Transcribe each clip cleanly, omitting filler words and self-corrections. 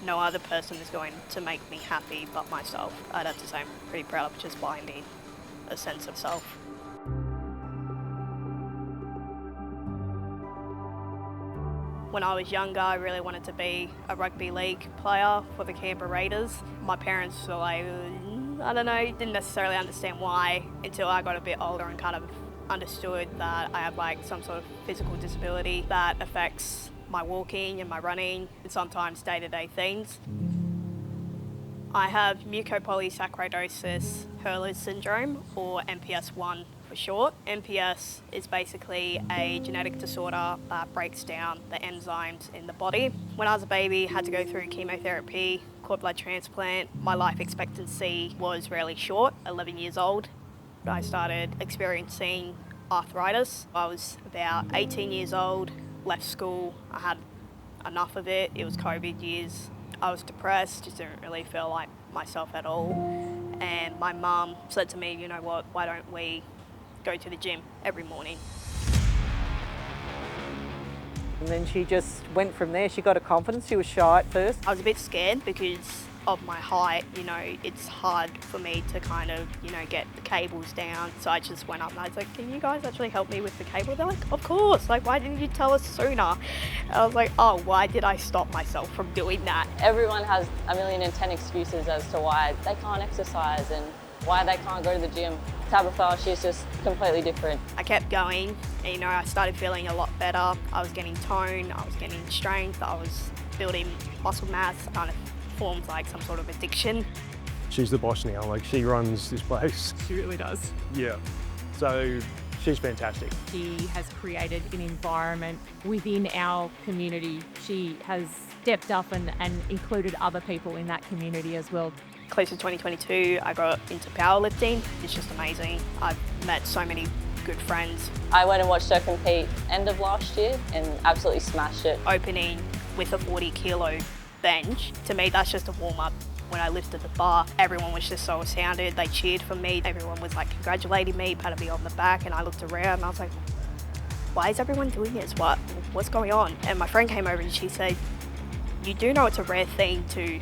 No other person is going to make me happy but myself. I'd have to say I'm pretty proud of just buying me a sense of self. When I was younger, I really wanted to be a rugby league player for the Canberra Raiders. My parents were like, I don't know, didn't necessarily understand why until I got a bit older and kind of understood that I have like some sort of physical disability that affects my walking and my running and sometimes day-to-day things. I have Mucopolysaccharidosis Hurler syndrome, or MPS 1 for short. MPS is basically a genetic disorder that breaks down the enzymes in the body. When I was a baby, I had to go through chemotherapy, cord blood transplant. My life expectancy was really short, 11 years old. I started experiencing arthritis. I was about 18 years old, left school. I had enough of it. It was COVID years. I was depressed, just didn't really feel like myself at all. And my mum said to me, you know what, why don't we go to the gym every morning? And then she just went from there. She got her confidence. She was shy at first. I was a bit scared because of my height. It's hard for me to kind of, get the cables down. So I just went up and I was like, can you guys actually help me with the cable? They're like, of course. Like, why didn't you tell us sooner? And I was like, oh, why did I stop myself from doing that? Everyone has 1,010,000 excuses as to why they can't exercise and why they can't go to the gym. Tabitha, she's just completely different. I kept going, and I started feeling a lot better. I was getting tone, I was getting strength, I was building muscle mass. Kind of formed like some sort of addiction. She's the boss now, like she runs this place. She really does. Yeah, so she's fantastic. She has created an environment within our community. She has stepped up and included other people in that community as well. Close to 2022, I got into powerlifting. It's just amazing. I've met so many good friends. I went and watched her compete end of last year and absolutely smashed it. Opening with a 40 kilo bench, to me that's just a warm up. When I lifted the bar, everyone was just so astounded. They cheered for me. Everyone was like congratulating me, patting me on the back, and I looked around and I was like, why is everyone doing this? What's going on? And my friend came over and she said, you do know it's a rare thing to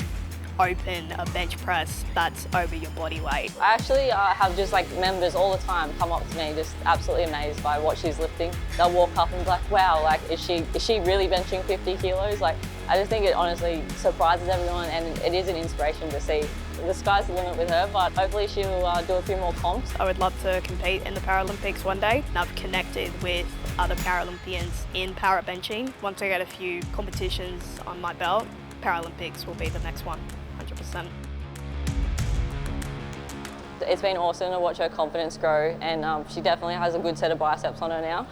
open a bench press that's over your body weight. I actually have just like members all the time come up to me just absolutely amazed by what she's lifting. They'll walk up and be like, wow, like is she really benching 50 kilos? Like, I just think it honestly surprises everyone, and it is an inspiration to see. The sky's the limit with her, but hopefully she'll do a few more comps. I would love to compete in the Paralympics one day. I've connected with other Paralympians in para benching. Once I get a few competitions on my belt, Paralympics will be the next one, 100%. It's been awesome to watch her confidence grow, and she definitely has a good set of biceps on her now.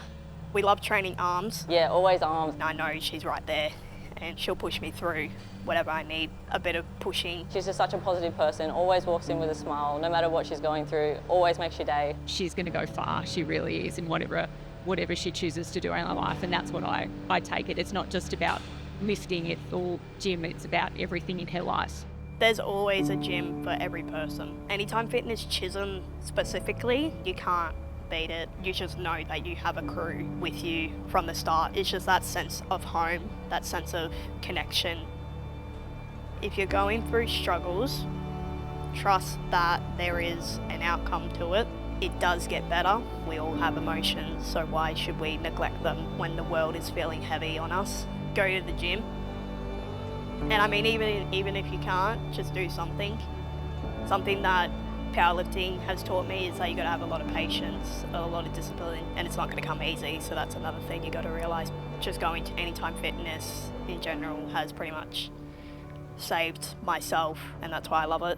We love training arms. Yeah, always arms. I know she's right there and she'll push me through whatever I need, a bit of pushing. She's just such a positive person, always walks in with a smile, no matter what she's going through, always makes your day. She's going to go far, she really is, in whatever she chooses to do in her life, and that's what I take it. It's not just about lifting, it's all gym, it's about everything in her life. There's always a gym for every person. Anytime Fitness Chisholm specifically, you can't beat it. You just know that you have a crew with you from the start. It's just that sense of home, that sense of connection. If you're going through struggles, trust that there is an outcome to it. It does get better. We all have emotions, so why should we neglect them when the world is feeling heavy on us? Go to the gym. And I mean, even if you can't, just do something. Something that powerlifting has taught me is that you got to have a lot of patience, a lot of discipline, and it's not going to come easy. So that's another thing you got to realize. Just going to Anytime Fitness in general has pretty much saved myself, and that's why I love it.